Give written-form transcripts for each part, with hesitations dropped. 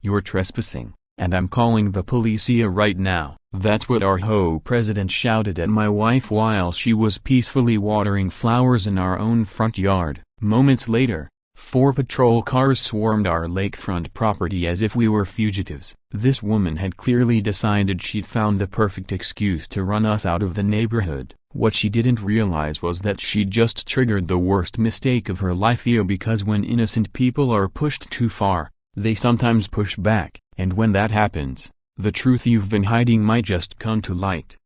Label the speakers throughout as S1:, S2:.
S1: "You're trespassing, and I'm calling the police here right now." That's what our HOA president shouted at my wife while she was peacefully watering flowers in our own front yard. Moments later, 4 patrol cars swarmed our lakefront property as if we were fugitives. This woman had clearly decided she'd found the perfect excuse to run us out of the neighborhood. What she didn't realize was that she'd just triggered the worst mistake of her life here, because when innocent people are pushed too far, they sometimes push back, and when that happens, the truth you've been hiding might just come to light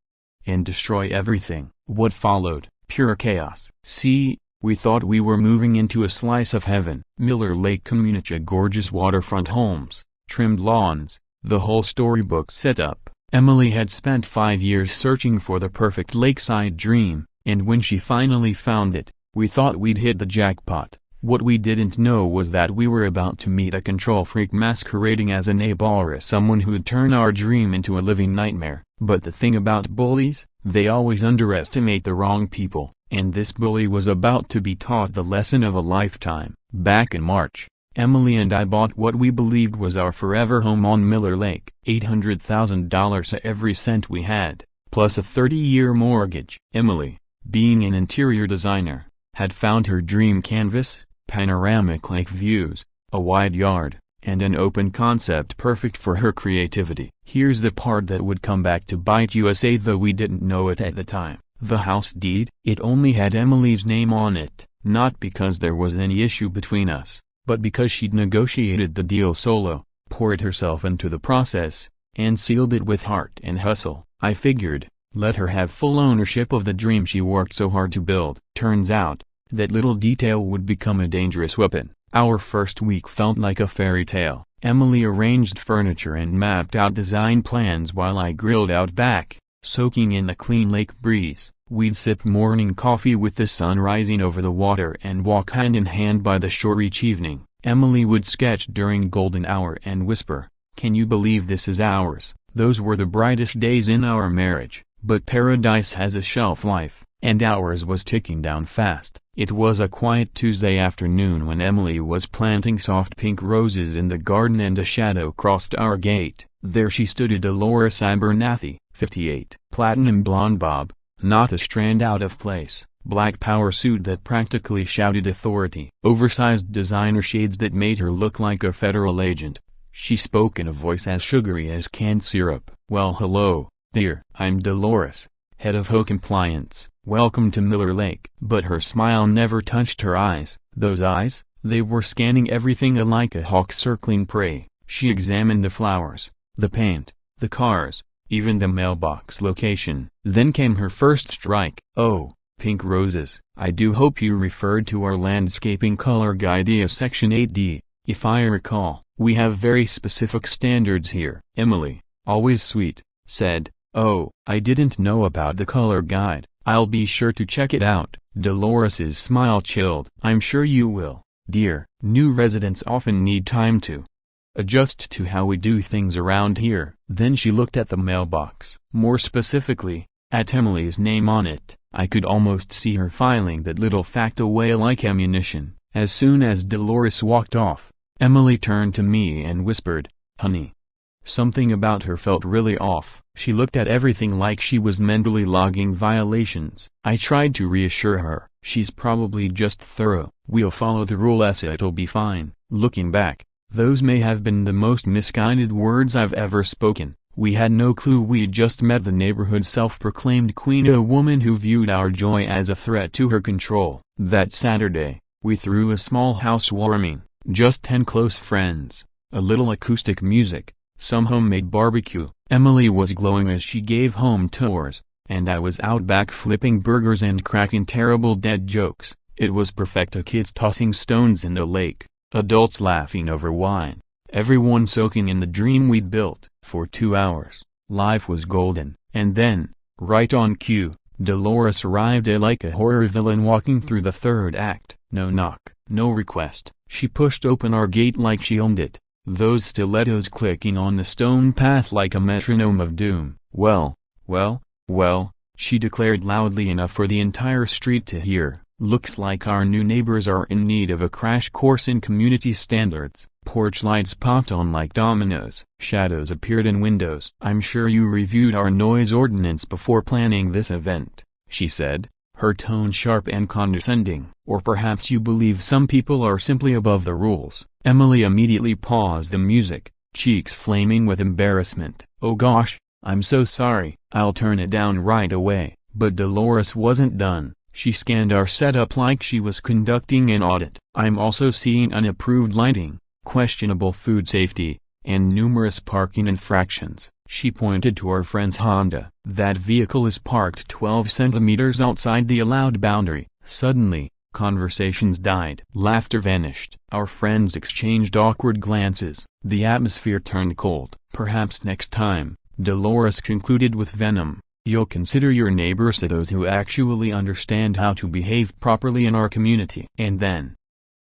S1: and destroy everything. What followed? Pure chaos. See, we thought we were moving into a slice of heaven. Miller Lake Community, gorgeous waterfront homes, trimmed lawns, the whole storybook set up. Emily had spent 5 years searching for the perfect lakeside dream, and when she finally found it, we thought we'd hit the jackpot. What we didn't know was that we were about to meet a control freak masquerading as a neighbor, someone who'd turn our dream into a living nightmare. But the thing about bullies, they always underestimate the wrong people, and this bully was about to be taught the lesson of a lifetime. Back in March, Emily and I bought what we believed was our forever home on Miller Lake. $800,000 every cent we had, plus a 30-year mortgage. Emily, being an interior designer, had found her dream canvas: panoramic lake views, a wide yard, and an open concept perfect for her creativity. Here's the part that would come back to bite us, though we didn't know it at the time. The house deed? It only had Emily's name on it, not because there was any issue between us, but because she'd negotiated the deal solo, poured herself into the process, and sealed it with heart and hustle. I figured, let her have full ownership of the dream she worked so hard to build. Turns out, that little detail would become a dangerous weapon. Our first week felt like a fairy tale. Emily arranged furniture and mapped out design plans while I grilled out back, soaking in the clean lake breeze. We'd sip morning coffee with the sun rising over the water and walk hand in hand by the shore each evening. Emily would sketch during golden hour and whisper, "Can you believe this is ours?" Those were the brightest days in our marriage, but paradise has a shelf life, and ours was ticking down fast. It was a quiet Tuesday afternoon when Emily was planting soft pink roses in the garden and a shadow crossed our gate. There she stood, a Dolores Abernathy, 58, platinum blonde bob, not a strand out of place, black power suit that practically shouted authority, oversized designer shades that made her look like a federal agent. She spoke in a voice as sugary as canned syrup. "Well, hello, dear. I'm Dolores, head of HOA compliance. Welcome to Miller Lake." But her smile never touched her eyes. Those eyes, they were scanning everything like a hawk circling prey. She examined the flowers, the paint, the cars, even the mailbox location. Then came her first strike. "Oh, pink roses. I do hope you referred to our landscaping color guide as Section 8D. If I recall, we have very specific standards here." Emily, always sweet, said, "Oh, I didn't know about the color guide. I'll be sure to check it out." Dolores's smile chilled. "I'm sure you will, dear. New residents often need time to adjust to how we do things around here." Then she looked at the mailbox. More specifically, at Emily's name on it. I could almost see her filing that little fact away like ammunition. As soon as Dolores walked off, Emily turned to me and whispered, "Honey." Something about her felt really off. She looked at everything like she was mentally logging violations. I tried to reassure her. "She's probably just thorough. We'll follow the rules, it'll be fine." Looking back, those may have been the most misguided words I've ever spoken. We had no clue we'd just met the neighborhood's self-proclaimed queen, a woman who viewed our joy as a threat to her control. That Saturday, we threw a small housewarming, just 10 close friends, a little acoustic music, some homemade barbecue. Emily was glowing as she gave home tours, and I was out back flipping burgers and cracking terrible dad jokes. It was perfect. Kids tossing stones in the lake, adults laughing over wine, everyone soaking in the dream we'd built. For 2 hours, life was golden. And then, right on cue, Dolores arrived like a horror villain walking through the third act. No knock, no request. She pushed open our gate like she owned it, those stilettos clicking on the stone path like a metronome of doom. "Well, well, well," she declared loudly enough for the entire street to hear. "Looks like our new neighbors are in need of a crash course in community standards." Porch lights popped on like dominoes. Shadows appeared in windows. "I'm sure you reviewed our noise ordinance before planning this event," she said, her tone sharp and condescending. "Or perhaps you believe some people are simply above the rules." Emily immediately paused the music, cheeks flaming with embarrassment. "Oh gosh, I'm so sorry. I'll turn it down right away." But Dolores wasn't done. She scanned our setup like she was conducting an audit. "I'm also seeing unapproved lighting, questionable food safety, and numerous parking infractions." She pointed to our friend's Honda. "That vehicle is parked 12 centimeters outside the allowed boundary." Suddenly, conversations died. Laughter vanished. Our friends exchanged awkward glances. The atmosphere turned cold. "Perhaps next time," Dolores concluded with venom, "you'll consider your neighbors those who actually understand how to behave properly in our community." And then,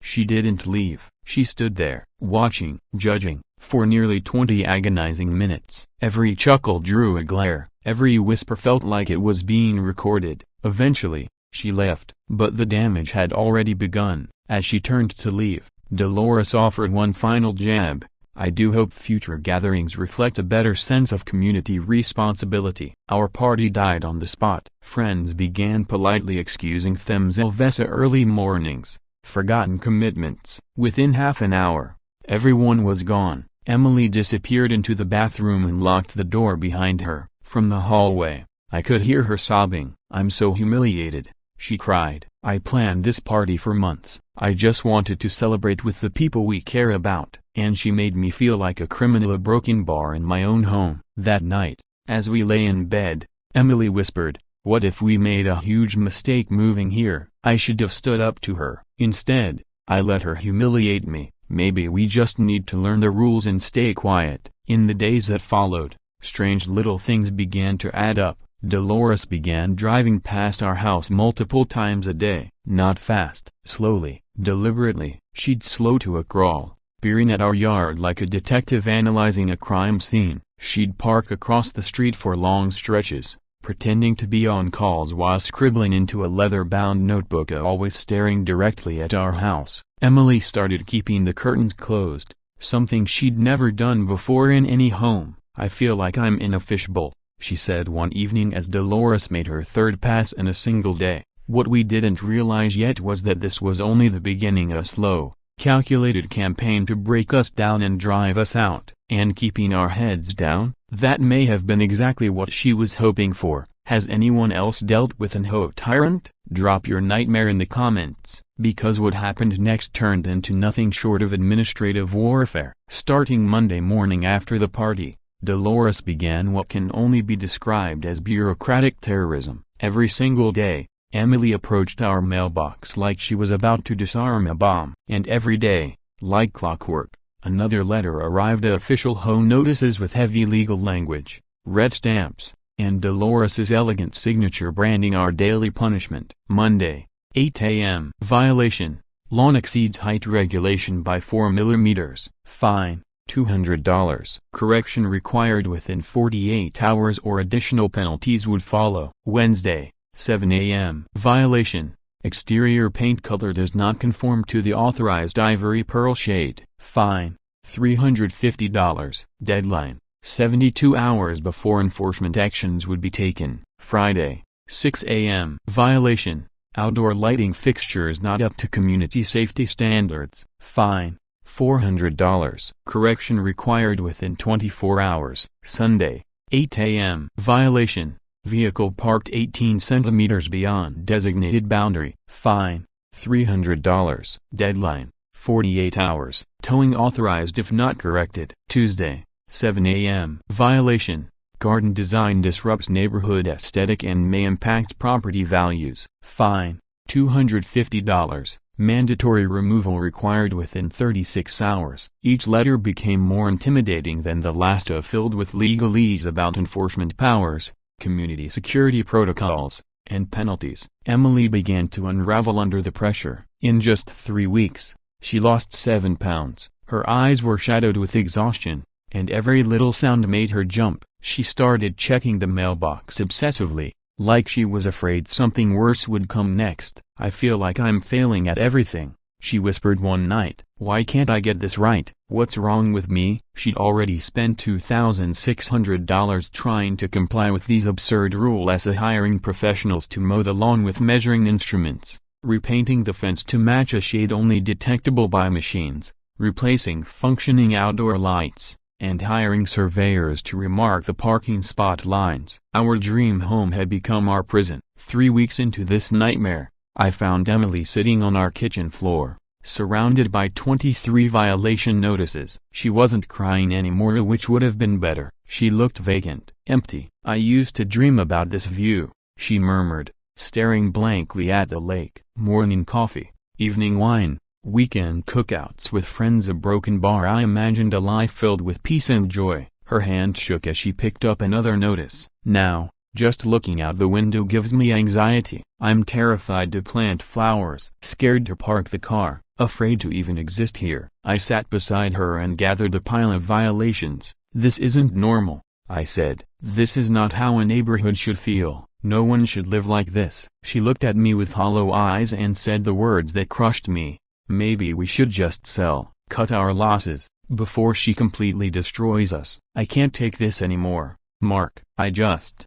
S1: she didn't leave. She stood there, watching, judging, for nearly 20 agonizing minutes. Every chuckle drew a glare, every whisper felt like it was being recorded. Eventually, she left. But the damage had already begun. As she turned to leave, Dolores offered one final jab. "I do hope future gatherings reflect a better sense of community responsibility." Our party died on the spot. Friends began politely excusing themselves early mornings, forgotten commitments. Within half an hour, everyone was gone. Emily disappeared into the bathroom and locked the door behind her. From the hallway, I could hear her sobbing. "I'm so humiliated," she cried. "I planned this party for months. I just wanted to celebrate with the people we care about, and she made me feel like a criminal, a broken bar in my own home." That night, as we lay in bed, Emily whispered, "What if we made a huge mistake moving here?" I should have stood up to her. Instead, I let her humiliate me. Maybe we just need to learn the rules and stay quiet. In the days that followed, strange little things began to add up. Dolores began driving past our house multiple times a day. Not fast. Slowly, deliberately. She'd slow to a crawl, peering at our yard like a detective analyzing a crime scene. She'd park across the street for long stretches, pretending to be on calls while scribbling into a leather-bound notebook, always staring directly at our house. Emily started keeping the curtains closed, something she'd never done before in any home. "I feel like I'm in a fishbowl," she said one evening as Dolores made her third pass in a single day. What we didn't realize yet was that this was only the beginning of a slow, calculated campaign to break us down and drive us out. And keeping our heads down, that may have been exactly what she was hoping for. Has anyone else dealt with an HOA tyrant? Drop your nightmare in the comments, because what happened next turned into nothing short of administrative warfare. Starting Monday morning after the party, Dolores began what can only be described as bureaucratic terrorism. Every single day, Emily approached our mailbox like she was about to disarm a bomb. And every day, like clockwork, another letter arrived, official HOA notices with heavy legal language, red stamps, and Dolores's elegant signature branding our daily punishment. Monday, 8 a.m. Violation. Lawn exceeds height regulation by 4 millimeters. Fine, $200. Correction required within 48 hours or additional penalties would follow. Wednesday, 7 a.m. Violation. Exterior paint color does not conform to the authorized ivory pearl shade. Fine, $350. Deadline. 72 hours before enforcement actions would be taken. Friday, 6 a.m. Violation. Outdoor lighting fixtures not up to community safety standards. Fine, $400. Correction required within 24 hours. Sunday, 8 a.m. Violation. Vehicle parked 18 centimeters beyond designated boundary. Fine, $300. Deadline, 48 hours. Towing authorized if not corrected. Tuesday, 7 a.m. Violation. Garden design disrupts neighborhood aesthetic and may impact property values. Fine, $250. Mandatory removal required within 36 hours. Each letter became more intimidating than the last, filled with legalese about enforcement powers, community security protocols, and penalties. Emily began to unravel under the pressure. In just 3 weeks, she lost 7 pounds. Her eyes were shadowed with exhaustion, and every little sound made her jump. She started checking the mailbox obsessively, like she was afraid something worse would come next. "I feel like I'm failing at everything," she whispered one night. Why can't I get this right? What's wrong with me? She'd already spent $2,600 trying to comply with these absurd rules, hiring professionals to mow the lawn with measuring instruments, repainting the fence to match a shade only detectable by machines, replacing functioning outdoor lights, and hiring surveyors to remark the parking spot lines. Our dream home had become our prison. 3 weeks into this nightmare, I found Emily sitting on our kitchen floor, surrounded by 23 violation notices. She wasn't crying anymore, which would have been better. She looked vacant, empty. I used to dream about this view, she murmured, staring blankly at the lake. Morning coffee, evening wine, weekend cookouts with friends, a broken bar. I imagined a life filled with peace and joy. Her hand shook as she picked up another notice. Now, just looking out the window gives me anxiety. I'm terrified to plant flowers, scared to park the car, afraid to even exist here. I sat beside her and gathered the pile of violations. This isn't normal, I said. This is not how a neighborhood should feel. No one should live like this. She looked at me with hollow eyes and said the words that crushed me. Maybe we should just sell, cut our losses, before she completely destroys us. I can't take this anymore, Mark. I just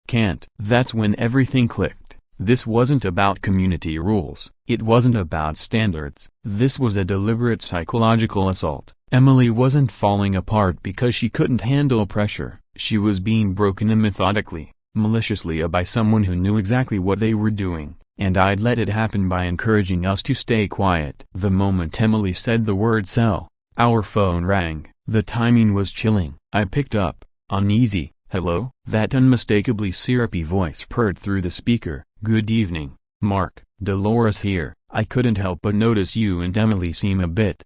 S1: can't. That's when everything clicked. This wasn't about community rules. It wasn't about standards. This was a deliberate psychological assault. Emily wasn't falling apart because she couldn't handle pressure. She was being broken in methodically, maliciously by someone who knew exactly what they were doing, and I'd let it happen by encouraging us to stay quiet. The moment Emily said the word sell, our phone rang. The timing was chilling. I picked up, uneasy. Hello? That unmistakably syrupy voice purred through the speaker. Good evening, Mark. Dolores here. I couldn't help but notice you and Emily seem a bit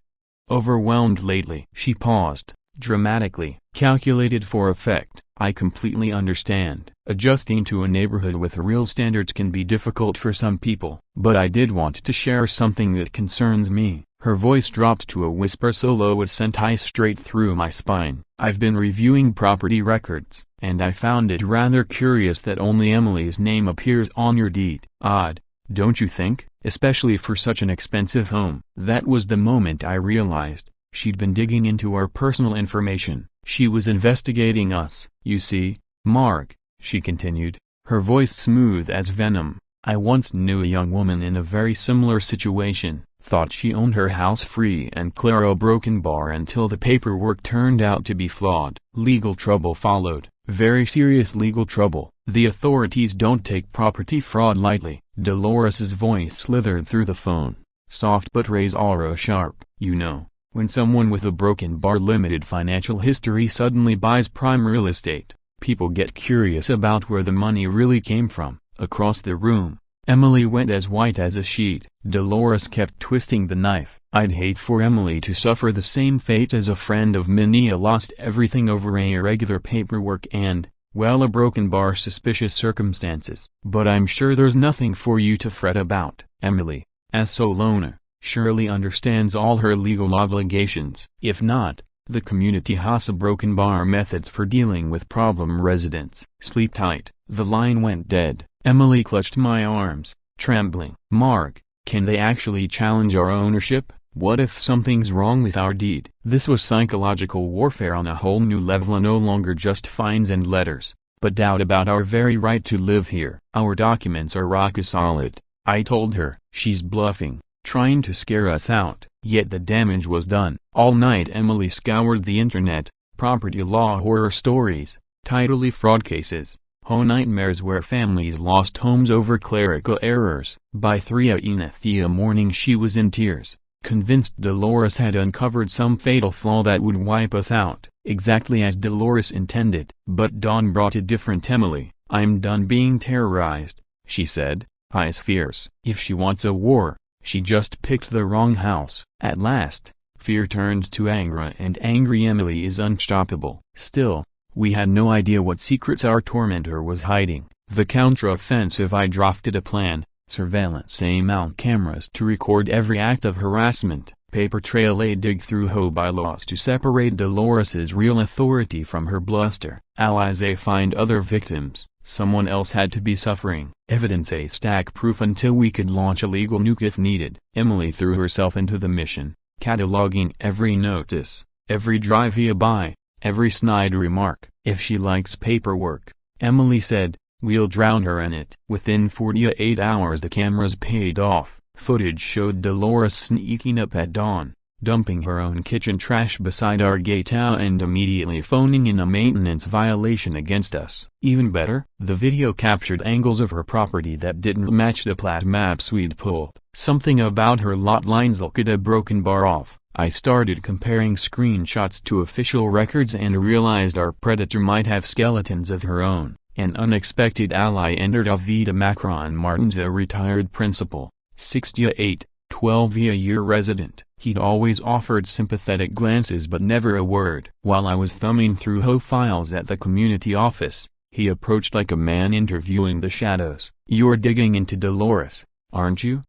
S1: overwhelmed lately. She paused, dramatically, calculated for effect. I completely understand. Adjusting to a neighborhood with real standards can be difficult for some people. But I did want to share something that concerns me. Her voice dropped to a whisper so low it sent ice straight through my spine. I've been reviewing property records, and I found it rather curious that only Emily's name appears on your deed. Odd, don't you think? Especially for such an expensive home. That was the moment I realized she'd been digging into our personal information. She was investigating us. You see, Mark, she continued, her voice smooth as venom. I once knew a young woman in a very similar situation. Thought she owned her house free and clear of a broken bar until the paperwork turned out to be flawed. Legal trouble followed. Very serious legal trouble. The authorities don't take property fraud lightly. Dolores's voice slithered through the phone, soft but razor sharp. You know, when someone with a broken bar, limited financial history suddenly buys prime real estate, people get curious about where the money really came from. Across the room, Emily went as white as a sheet. Dolores kept twisting the knife. I'd hate for Emily to suffer the same fate as a friend of mine lost everything over irregular paperwork and, well, a broken bar, suspicious circumstances. But I'm sure there's nothing for you to fret about. Emily, as sole owner, surely understands all her legal obligations. If not, the community has a broken bar methods for dealing with problem residents. Sleep tight. The line went dead. Emily clutched my arms, trembling. Mark, can they actually challenge our ownership? What if something's wrong with our deed? This was psychological warfare on a whole new level, no longer just fines and letters, but doubt about our very right to live here. Our documents are rock solid, I told her. She's bluffing, trying to scare us out. Yet the damage was done. All night Emily scoured the internet, property law horror stories, title fraud cases, home nightmares where families lost homes over clerical errors. By 3 a.m. morning she was in tears, convinced Dolores had uncovered some fatal flaw that would wipe us out, exactly as Dolores intended. But dawn brought a different Emily. I'm done being terrorized, she said, eyes fierce. If she wants a war, she just picked the wrong house. At last, fear turned to anger, and angry Emily is unstoppable. Still, we had no idea what secrets our tormentor was hiding. The counter-offensive. I drafted a plan, surveillance, mount cameras to record every act of harassment, paper trail, dig through HOA bylaws to separate Dolores's real authority from her bluster. Allies, find other victims. Someone else had to be suffering. Evidence a stack proof until we could launch a legal nuke if needed. Emily threw herself into the mission, cataloging every notice, every drive-by, every snide remark. If she likes paperwork, Emily said, we'll drown her in it. Within 48 hours the cameras paid off. Footage showed Dolores sneaking up at dawn, dumping her own kitchen trash beside our gate and immediately phoning in a maintenance violation against us. Even better, the video captured angles of her property that didn't match the plat maps we'd pulled. Something about her lot lines looked a broken bar off. I started comparing screenshots to official records and realized our predator might have skeletons of her own. An unexpected ally entered Avita Macron Martins, a retired principal, 68, 12-year resident. He'd always offered sympathetic glances but never a word. While I was thumbing through HOA files at the community office, he approached like a man interviewing the shadows. You're digging into Dolores, aren't you?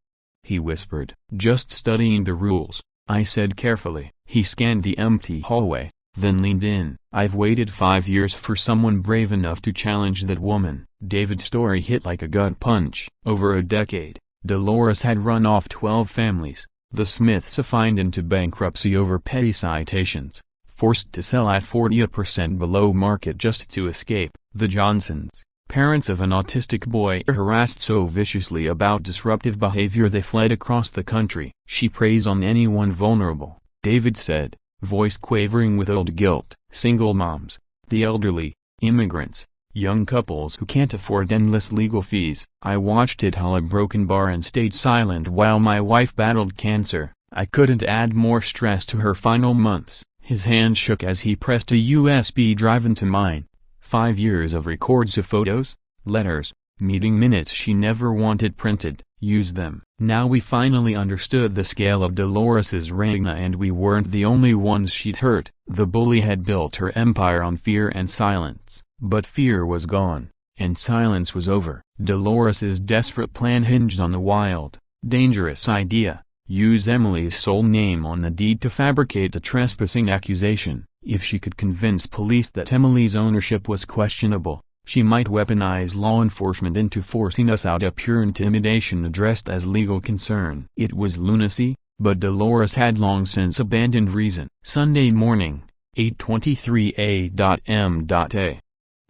S1: He whispered. Just studying the rules, I said carefully. He scanned the empty hallway, then leaned in. I've waited 5 years for someone brave enough to challenge that woman. David's story hit like a gut punch. Over a decade, Dolores had run off 12 families. The Smiths fined into bankruptcy over petty citations, forced to sell at 40% below market just to escape. The Johnsons, parents of an autistic boy, are harassed so viciously about disruptive behavior they fled across the country. She preys on anyone vulnerable, David said, voice quavering with old guilt. Single moms, the elderly, immigrants, young couples who can't afford endless legal fees. I watched it haul a broken bar and stayed silent while my wife battled cancer. I couldn't add more stress to her final months. His hand shook as he pressed a USB drive into mine. 5 years of records of photos, letters, meeting minutes she never wanted printed. Use them. Now we finally understood the scale of Dolores's reign, and we weren't the only ones she'd hurt. The bully had built her empire on fear and silence, but fear was gone, and silence was over. Dolores's desperate plan hinged on the wild, dangerous idea: use Emily's sole name on the deed to fabricate a trespassing accusation. If she could convince police that Emily's ownership was questionable, she might weaponize law enforcement into forcing us out, a pure intimidation dressed as legal concern. It was lunacy, but Dolores had long since abandoned reason. Sunday morning, 8:23 a.m.a.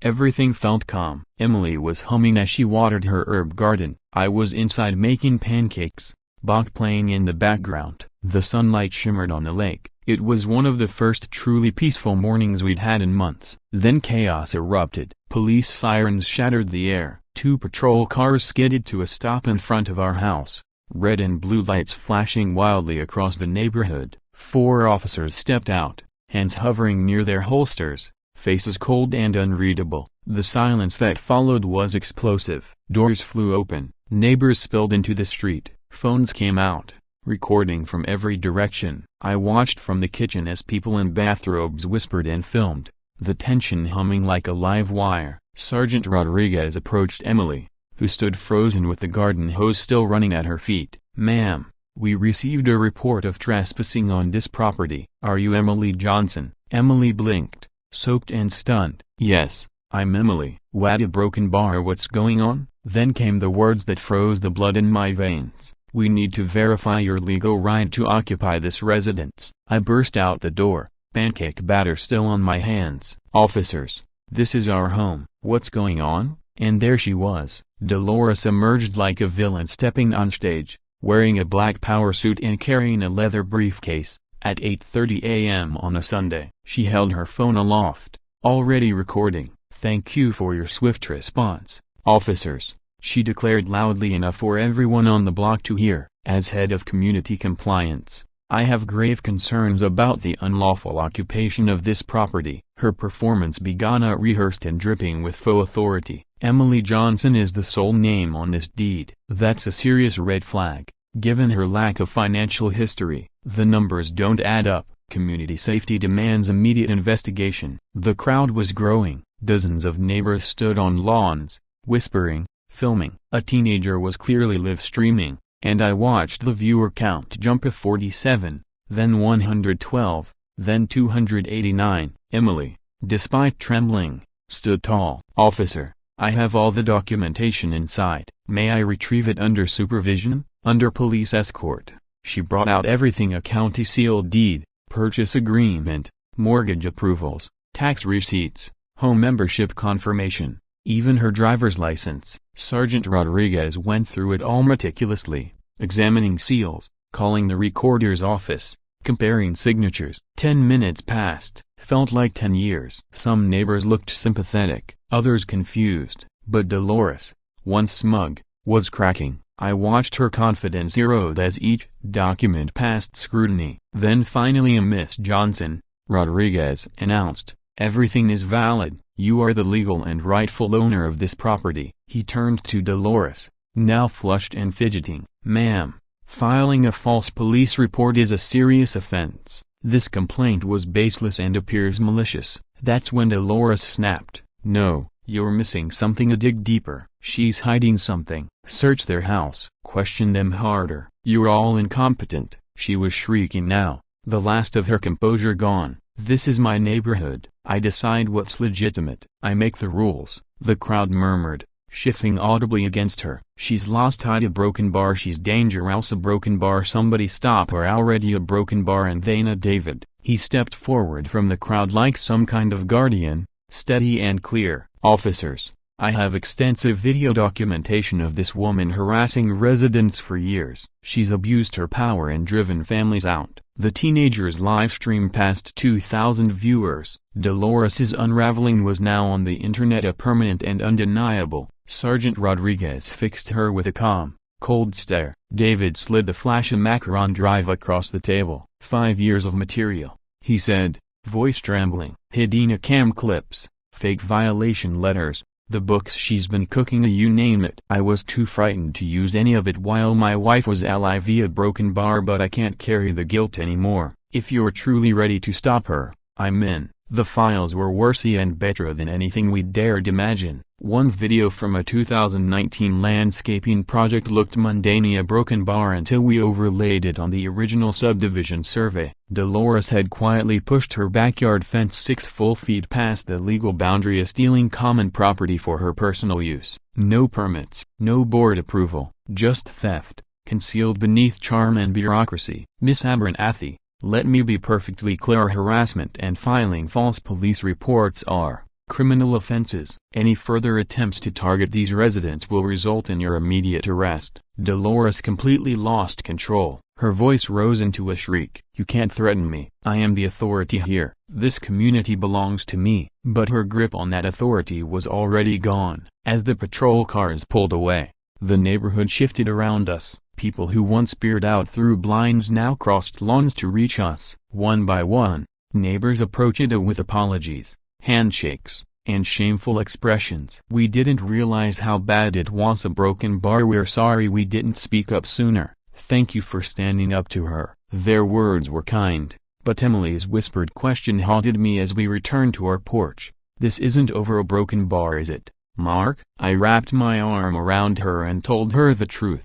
S1: Everything felt calm. Emily was humming as she watered her herb garden. I was inside making pancakes, Bach playing in the background. The sunlight shimmered on the lake. It was one of the first truly peaceful mornings we'd had in months. Then chaos erupted. Police sirens shattered the air. 2 patrol cars skidded to a stop in front of our house, red and blue lights flashing wildly across the neighborhood. 4 officers stepped out, hands hovering near their holsters, faces cold and unreadable. The silence that followed was explosive. Doors flew open, neighbors spilled into the street, phones came out, recording from every direction. I watched from the kitchen as people in bathrobes whispered and filmed, the tension humming like a live wire. Sergeant Rodriguez approached Emily, who stood frozen with the garden hose still running at her feet. Ma'am, we received a report of trespassing on this property. Are you Emily Johnson? Emily blinked, soaked and stunned. Yes, I'm Emily. What a broken bar, what's going on? Then came the words that froze the blood in my veins. We need to verify your legal right to occupy this residence. I burst out the door, pancake batter still on my hands. Officers, this is our home. What's going on? And there she was. Dolores emerged like a villain stepping on stage, wearing a black power suit and carrying a leather briefcase. At 8:30 a.m. on a Sunday, she held her phone aloft, already recording. Thank you for your swift response, officers, she declared loudly enough for everyone on the block to hear. As head of community compliance, I have grave concerns about the unlawful occupation of this property. Her performance began rehearsed and dripping with faux authority. Emily Johnson is the sole name on this deed. That's a serious red flag, given her lack of financial history. The numbers don't add up. Community safety demands immediate investigation. The crowd was growing. Dozens of neighbors stood on lawns, whispering, filming. A teenager was clearly live streaming, and I watched the viewer count jump to 47, then 112, then 289. Emily, despite trembling, stood tall. Officer, I have all the documentation inside. May I retrieve it under supervision, under police escort? She brought out everything: a county sealed deed, purchase agreement, mortgage approvals, tax receipts, home membership confirmation, even her driver's license. Sergeant Rodriguez went through it all meticulously, examining seals, calling the recorder's office, comparing signatures. 10 minutes passed, felt like 10 years. Some neighbors looked sympathetic, others confused, but Dolores, once smug, was cracking. I watched her confidence erode as each document passed scrutiny. Then finally, Miss Johnson, Rodriguez announced, "Everything is valid. You are the legal and rightful owner of this property." He turned to Dolores, now flushed and fidgeting. "Ma'am, filing a false police report is a serious offense. This complaint was baseless and appears malicious." That's when Dolores snapped, "No, you're missing something. Dig deeper. She's hiding something. Search their house. Question them harder. You're all incompetent." She was shrieking now, the last of her composure gone. "This is my neighborhood. I decide what's legitimate. I make the rules," the crowd murmured, shifting audibly against her. "She's lost tied a broken bar. She's dangerous. A broken bar. Somebody stop her. Already a broken bar." And then David. He stepped forward from the crowd like some kind of guardian, steady and clear. "Officers, I have extensive video documentation of this woman harassing residents for years. She's abused her power and driven families out." The teenager's live stream passed 2,000 viewers. Dolores's unraveling was now on the internet, a permanent and undeniable. Sergeant Rodriguez fixed her with a calm, cold stare. David slid the flash of macaron drive across the table. 5 years of material, he said, voice trembling. Hidden cam clips, fake violation letters, the books she's been cooking, you name it. I was too frightened to use any of it while my wife was alive. A broken bar, but I can't carry the guilt anymore. If you're truly ready to stop her, I'm in. The files were worse and better than anything we dared imagine. One video from a 2019 landscaping project looked mundane, a broken bar, until we overlaid it on the original subdivision survey. Dolores had quietly pushed her backyard fence 6 full feet past the legal boundary, stealing common property for her personal use. No permits, no board approval, just theft, concealed beneath charm and bureaucracy. Miss Abernathy, let me be perfectly clear: harassment and filing false police reports are criminal offenses. Any further attempts to target these residents will result in your immediate arrest. Dolores completely lost control. Her voice rose into a shriek. "You can't threaten me. I am the authority here. This community belongs to me." But her grip on that authority was already gone. As the patrol cars pulled away, the neighborhood shifted around us. People who once peered out through blinds now crossed lawns to reach us. One by one, neighbors approached with apologies, handshakes, and shameful expressions. "We didn't realize how bad it was. A broken bar. We're sorry we didn't speak up sooner. Thank you for standing up to her." Their words were kind, but Emily's whispered question haunted me as we returned to our porch. "This isn't over a broken bar, is it, Mark?" I wrapped my arm around her and told her the truth.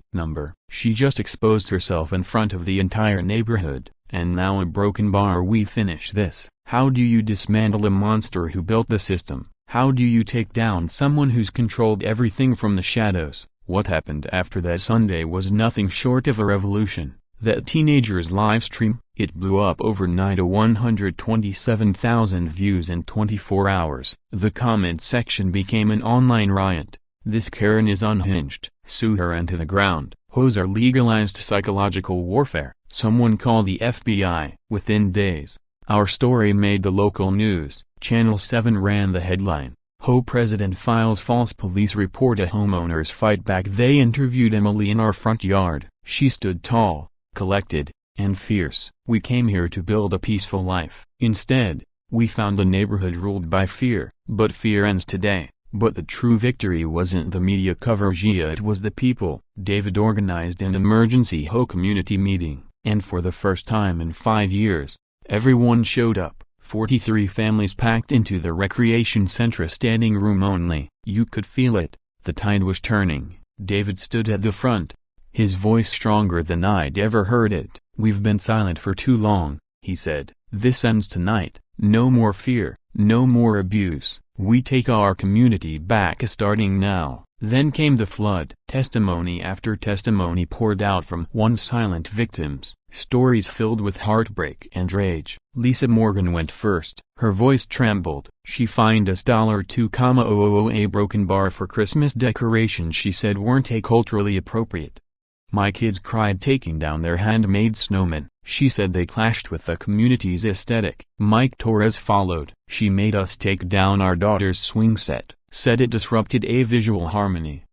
S1: She just exposed herself in front of the entire neighborhood, and now a broken bar. We finish this. How do you dismantle a monster who built the system? How do you take down someone who's controlled everything from the shadows? What happened after that Sunday was nothing short of a revolution. That teenager's live stream, it blew up overnight, 127,000 views in 24 hours. The comment section became an online riot. "This Karen is unhinged. Sue her into the ground." HOAs are legalized psychological warfare. Someone call the FBI. Within days, our story made the local news. Channel 7 ran the headline, "HOA President Files False Police Report. A Homeowners Fight Back." They interviewed Emily in our front yard. She stood tall, collected, and fierce. "We came here to build a peaceful life. Instead, we found a neighborhood ruled by fear. But fear ends today." But the true victory wasn't the media coverage, it was the people. David organized an emergency HOA community meeting, and for the first time in 5 years, everyone showed up. 43 families packed into the recreation center, standing room only. You could feel it. The tide was turning. David stood at the front, his voice stronger than I'd ever heard it. "We've been silent for too long," he said. "This ends tonight. No more fear, No more abuse. We take our community back starting now. Then came the flood. Testimony after testimony poured out from once silent victims. Stories filled with heartbreak and rage. Lisa Morgan went first. Her voice trembled. She fined us $2,000 a broken bar for Christmas decorations she said weren't culturally appropriate. My kids cried taking down their handmade snowmen. She said they clashed with the community's aesthetic. Mike Torres followed. She made us take down our daughter's swing set, said it disrupted a visual harmony.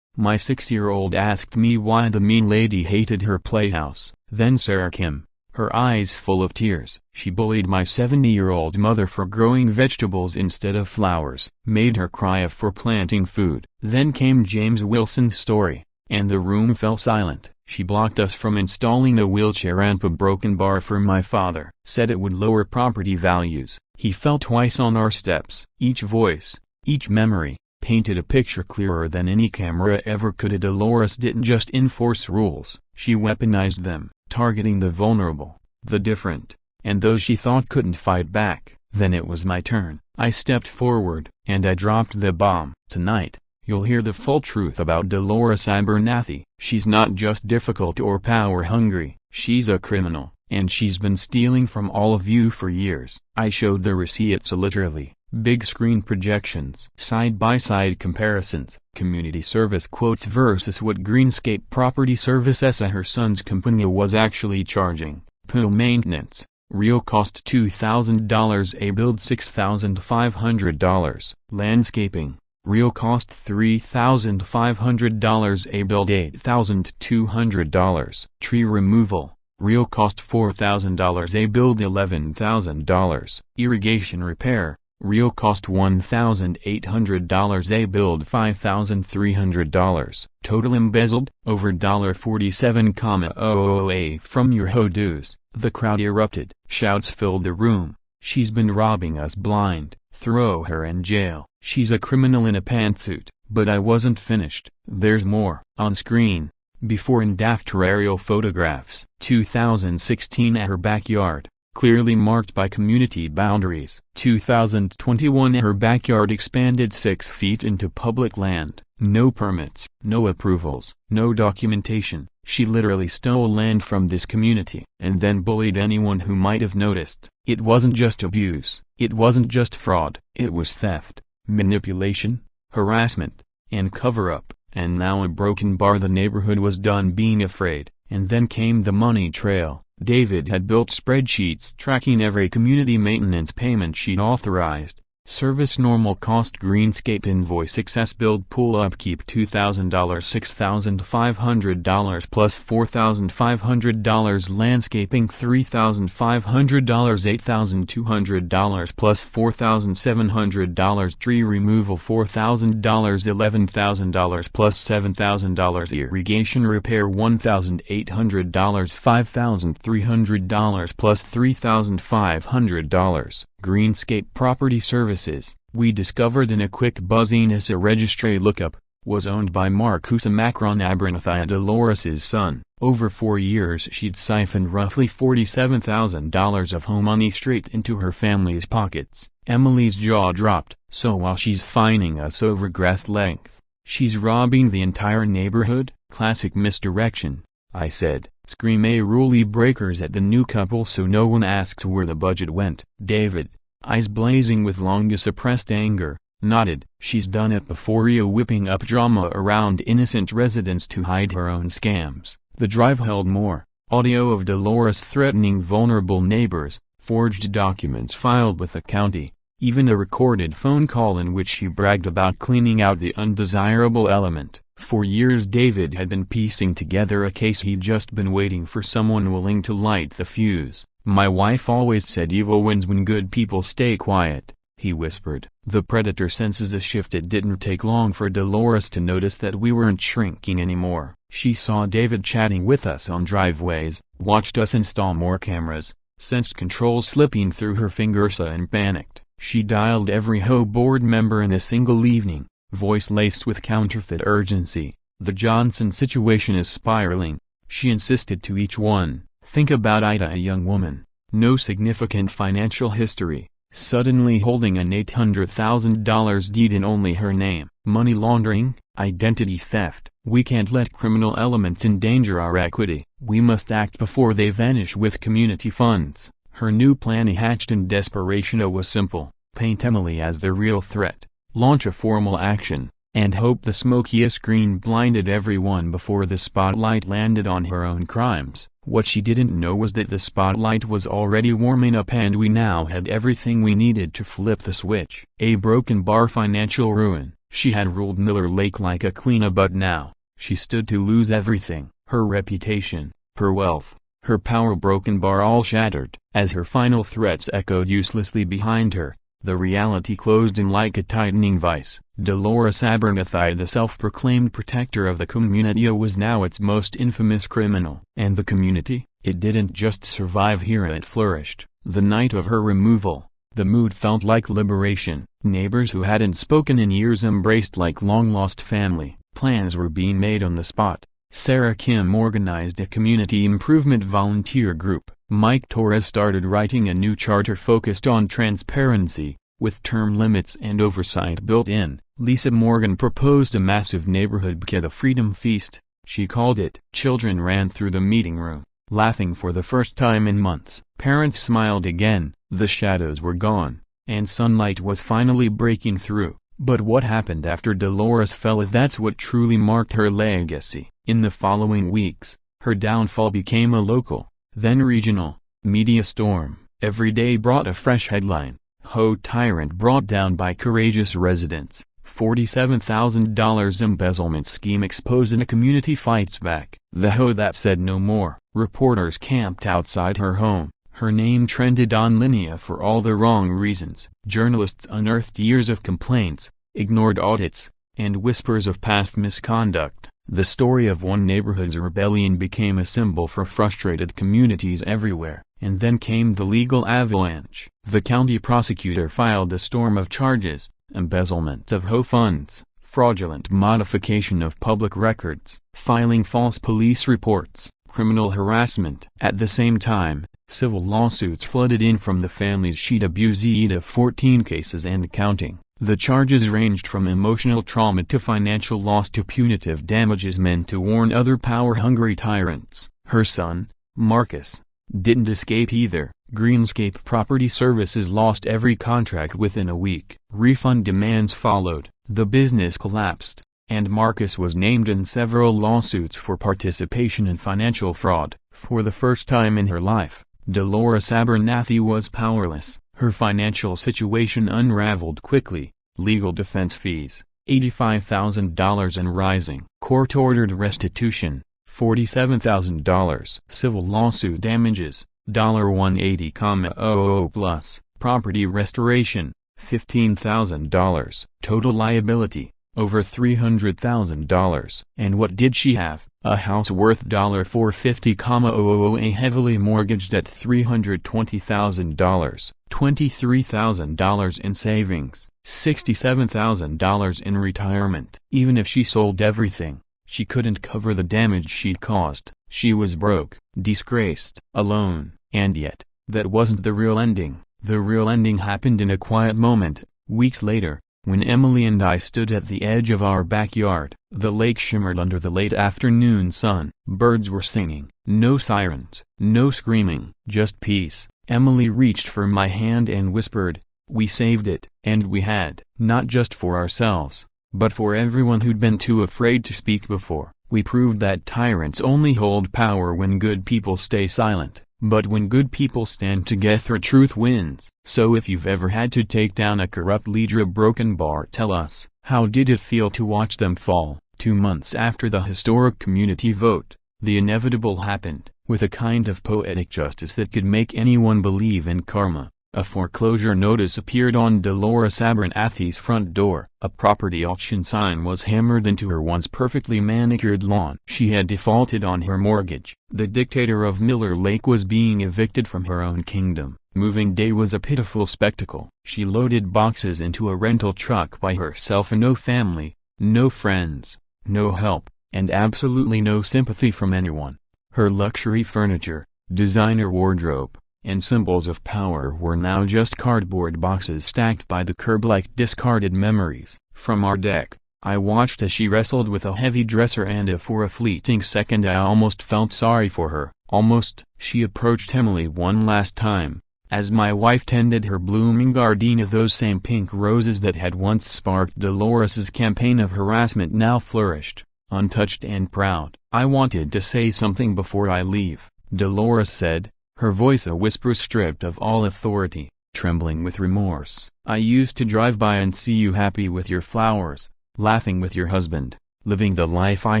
S1: My 6-year-old asked me why the mean lady hated her playhouse. Then Sarah Kim, her eyes full of tears. She bullied my 70-year-old mother for growing vegetables instead of flowers, made her cry for planting food. Then came James Wilson's story, and the room fell silent. She blocked us from installing a wheelchair ramp, a broken bar for my father, said it would lower property values. He fell twice on our steps. Each voice, each memory, painted a picture clearer than any camera ever could. Dolores didn't just enforce rules, she weaponized them, targeting the vulnerable, the different, and those she thought couldn't fight back. Then it was my turn. I stepped forward, and I dropped the bomb. Tonight, you'll hear the full truth about Dolores Abernathy. She's not just difficult or power-hungry, she's a criminal, and she's been stealing from all of you for years. I showed the receipts literally, big screen projections, side-by-side comparisons, community service quotes versus what Greenscape Property Services, her son's company, was actually charging. Pool maintenance, real cost $2,000 a build $6,500. Landscaping, real cost $3,500 a build $8,200. Tree removal, real cost $4,000 a build $11,000. Irrigation repair, real cost $1,800 a build $5,300. Total embezzled, over $47,000 from your HOA dues. The crowd erupted. Shouts filled the room. She's been robbing us blind. Throw her in jail. She's a criminal in a pantsuit. But I wasn't finished. There's more. On screen, before and after aerial photographs. 2016 at her backyard, clearly marked by community boundaries. 2021 her backyard expanded 6 feet into public land. No permits, no approvals, no documentation. She literally stole land from this community, and then bullied anyone who might have noticed. It wasn't just abuse, it wasn't just fraud, it was theft, manipulation, harassment, and cover-up. And now a broken bar. The neighborhood was done being afraid. And then came the money trail. David had built spreadsheets tracking every community maintenance payment she'd authorized. Service normal cost, Greenscape invoice, success build, pool upkeep $2,000, $6,500 plus $4,500, landscaping $3,500, $8,200 plus $4,700, tree removal $4,000, $11,000 plus $7,000, irrigation repair $1,800, $5,300 plus $3,500. Greenscape Property Services, we discovered in a quick buzziness a registry lookup, was owned by Marcus Macron Abernathy, Dolores's son. Over 4 years she'd siphoned roughly $47,000 of home money straight into her family's pockets. Emily's jaw dropped. So while she's fining us over grass length, she's robbing the entire neighborhood? Classic misdirection, I said. Scream a rule breakers at the new couple so no one asks where the budget went. David, eyes blazing with long suppressed anger, nodded. She's done it before, whipping up drama around innocent residents to hide her own scams. The drive held more. Audio of Dolores threatening vulnerable neighbors, forged documents filed with the county, even a recorded phone call in which she bragged about cleaning out the undesirable element. For years David had been piecing together a case. He'd just been waiting for someone willing to light the fuse. My wife always said evil wins when good people stay quiet, he whispered. The predator senses a shift. It didn't take long for Dolores to notice that we weren't shrinking anymore. She saw David chatting with us on driveways, watched us install more cameras, sensed controls slipping through her fingers and panicked. She dialed every HOA board member in a single evening, voice laced with counterfeit urgency. The Johnson situation is spiraling, she insisted to each one. Think about Ida, a young woman, no significant financial history, suddenly holding an $800,000 deed in only her name. Money laundering, identity theft. We can't let criminal elements endanger our equity. We must act before they vanish with community funds. Her new plan hatched in desperation was simple: paint Emily as the real threat, launch a formal action, and hope the smokiest screen blinded everyone before the spotlight landed on her own crimes. What she didn't know was that the spotlight was already warming up and we now had everything we needed to flip the switch. A broken bar, financial ruin. She had ruled Miller Lake like a queen, but now, she stood to lose everything: her reputation, her wealth, her power. Broken bar all shattered. As her final threats echoed uselessly behind her, the reality closed in like a tightening vice. Dolores Abernathy, the self-proclaimed protector of the community, was now its most infamous criminal. And the community? It didn't just survive here, it flourished. The night of her removal, the mood felt like liberation. Neighbors who hadn't spoken in years embraced like long-lost family. Plans were being made on the spot. Sarah Kim organized a community improvement volunteer group. Mike Torres started writing a new charter focused on transparency, with term limits and oversight built in. Lisa Morgan proposed a massive neighborhood bouquet, the Freedom Feast, she called it. Children ran through the meeting room, laughing for the first time in months. Parents smiled again, the shadows were gone, and sunlight was finally breaking through. But what happened after Dolores fell? That's what truly marked her legacy. In the following weeks, her downfall became a local, then regional, media storm. Every day brought a fresh headline: HOA tyrant brought down by courageous residents, $47,000 embezzlement scheme exposed and a community fights back. The HOA that said no more. Reporters camped outside her home. Her name trended on Linea for all the wrong reasons. Journalists unearthed years of complaints, ignored audits, and whispers of past misconduct. The story of one neighborhood's rebellion became a symbol for frustrated communities everywhere. And then came the legal avalanche. The county prosecutor filed a storm of charges: embezzlement of HOA funds, fraudulent modification of public records, filing false police reports, criminal harassment. At the same time, civil lawsuits flooded in from the families she'd abused, 14 cases and counting. The charges ranged from emotional trauma to financial loss to punitive damages meant to warn other power-hungry tyrants. Her son, Marcus, didn't escape either. Greenscape Property Services lost every contract within a week. Refund demands followed, the business collapsed, and Marcus was named in several lawsuits for participation in financial fraud. For the first time in her life, Dolores Abernathy was powerless. Her financial situation unraveled quickly. Legal defense fees, $85,000 and rising. Court-ordered restitution, $47,000. Civil lawsuit damages, $180,000 plus. Property restoration, $15,000. Total liability, over $300,000. And what did she have? A house worth $450,000, a heavily mortgaged at $320,000, $23,000 in savings, $67,000 in retirement. Even if she sold everything, she couldn't cover the damage she'd caused. She was broke, disgraced, alone. And yet, that wasn't the real ending. The real ending happened in a quiet moment, weeks later, when Emily and I stood at the edge of our backyard. The lake shimmered under the late afternoon sun. Birds were singing. No sirens, no screaming, just peace. Emily reached for my hand and whispered, "We saved it." And we had. Not just for ourselves, but for everyone who'd been too afraid to speak before. We proved that tyrants only hold power when good people stay silent. But when good people stand together, truth wins. So if you've ever had to take down a corrupt leader, a broken bar, tell us, how did it feel to watch them fall? 2 months after the historic community vote, the inevitable happened. With a kind of poetic justice that could make anyone believe in karma, a foreclosure notice appeared on Dolores Abernathy's front door. A property auction sign was hammered into her once perfectly manicured lawn. She had defaulted on her mortgage. The dictator of Miller Lake was being evicted from her own kingdom. Moving day was a pitiful spectacle. She loaded boxes into a rental truck by herself, and no family, no friends, no help, and absolutely no sympathy from anyone. Her luxury furniture, designer wardrobe, and symbols of power were now just cardboard boxes stacked by the curb like discarded memories. From our deck, I watched as she wrestled with a heavy dresser, and for a fleeting second I almost felt sorry for her. Almost. She approached Emily one last time, as my wife tended her blooming gardenia. Those same pink roses that had once sparked Dolores's campaign of harassment now flourished, untouched and proud. "I wanted to say something before I leave," Dolores said, her voice a whisper stripped of all authority, trembling with remorse. "I used to drive by and see you happy with your flowers, laughing with your husband, living the life I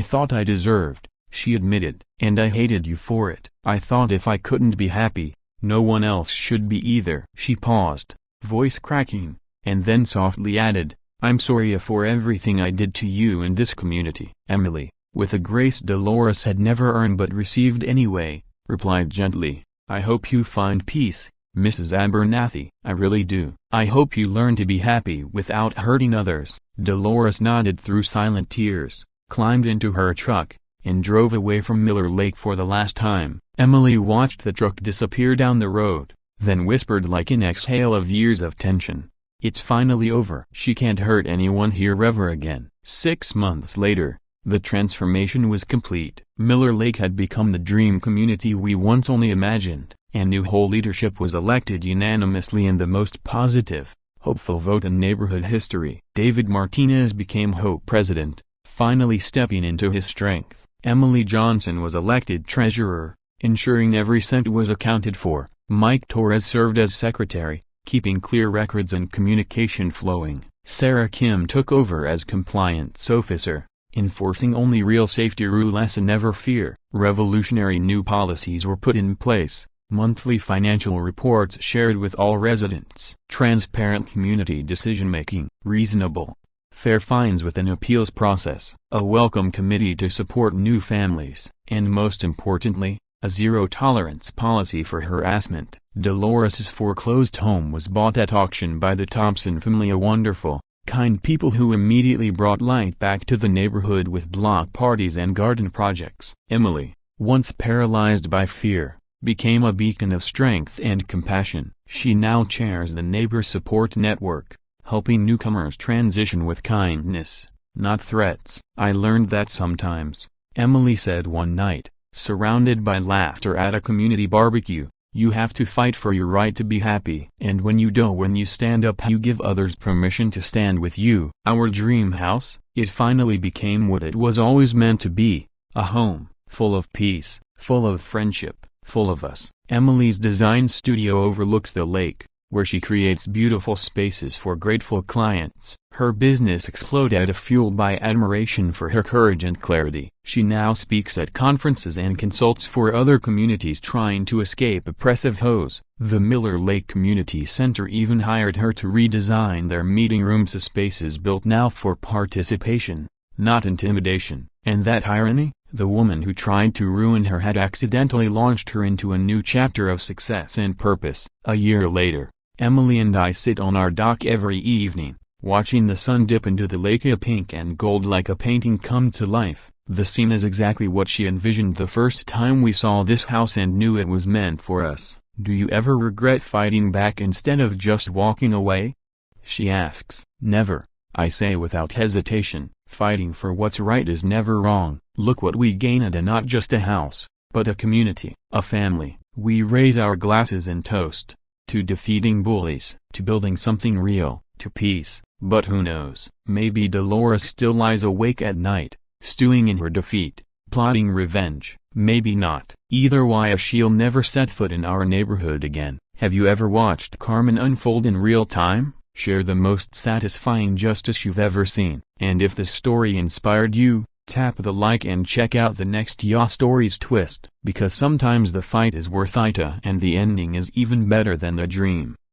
S1: thought I deserved," she admitted. "And I hated you for it. I thought if I couldn't be happy, no one else should be either." She paused, voice cracking, and then softly added, "I'm sorry for everything I did to you in this community." Emily, with a grace Dolores had never earned but received anyway, replied gently, "I hope you find peace, Mrs. Abernathy." "I really do. I hope you learn to be happy without hurting others." Dolores nodded through silent tears, climbed into her truck, and drove away from Miller Lake for the last time. Emily watched the truck disappear down the road, then whispered like an exhale of years of tension, "It's finally over. She can't hurt anyone here ever again." 6 months later, the transformation was complete. Miller Lake had become the dream community we once only imagined, and new HOA leadership was elected unanimously in the most positive, hopeful vote in neighborhood history. David Martinez became HOA president, finally stepping into his strength. Emily Johnson was elected treasurer, ensuring every cent was accounted for. Mike Torres served as secretary, keeping clear records and communication flowing. Sarah Kim took over as compliance officer, enforcing only real safety rules and never fear. Revolutionary new policies were put in place, monthly financial reports shared with all residents, transparent community decision-making, reasonable, fair fines with an appeals process, a welcome committee to support new families, and most importantly, a zero-tolerance policy for harassment. Dolores's foreclosed home was bought at auction by the Thompson family, a wonderful, kind people who immediately brought light back to the neighborhood with block parties and garden projects. Emily, once paralyzed by fear, became a beacon of strength and compassion. She now chairs the Neighbor Support Network, helping newcomers transition with kindness, not threats. "I learned that sometimes," Emily said one night, surrounded by laughter at a community barbecue, "you have to fight for your right to be happy. And when you don't, when you stand up, you give others permission to stand with you." Our dream house, it finally became what it was always meant to be, a home, full of peace, full of friendship, full of us. Emily's design studio overlooks the lake, where she creates beautiful spaces for grateful clients. Her business exploded, fueled by admiration for her courage and clarity. She now speaks at conferences and consults for other communities trying to escape oppressive HOAs. The Miller Lake Community Center even hired her to redesign their meeting rooms, spaces built now for participation, not intimidation. And that irony? The woman who tried to ruin her had accidentally launched her into a new chapter of success and purpose. A year later, Emily and I sit on our dock every evening, watching the sun dip into the lake, a pink and gold like a painting come to life. The scene is exactly what she envisioned the first time we saw this house and knew it was meant for us. "Do you ever regret fighting back instead of just walking away?" she asks. "Never," I say without hesitation. "Fighting for what's right is never wrong. Look what we gained, and not just a house, but a community, a family." We raise our glasses and toast to defeating bullies, to building something real, to peace. But who knows? Maybe Dolores still lies awake at night, stewing in her defeat, plotting revenge. Maybe not. Either way, she'll never set foot in our neighborhood again. Have you ever watched Carmen unfold in real time? Share the most satisfying justice you've ever seen. And if the story inspired you, tap the like and check out the next Ya Stories twist. Because sometimes the fight is worth it, and the ending is even better than the dream.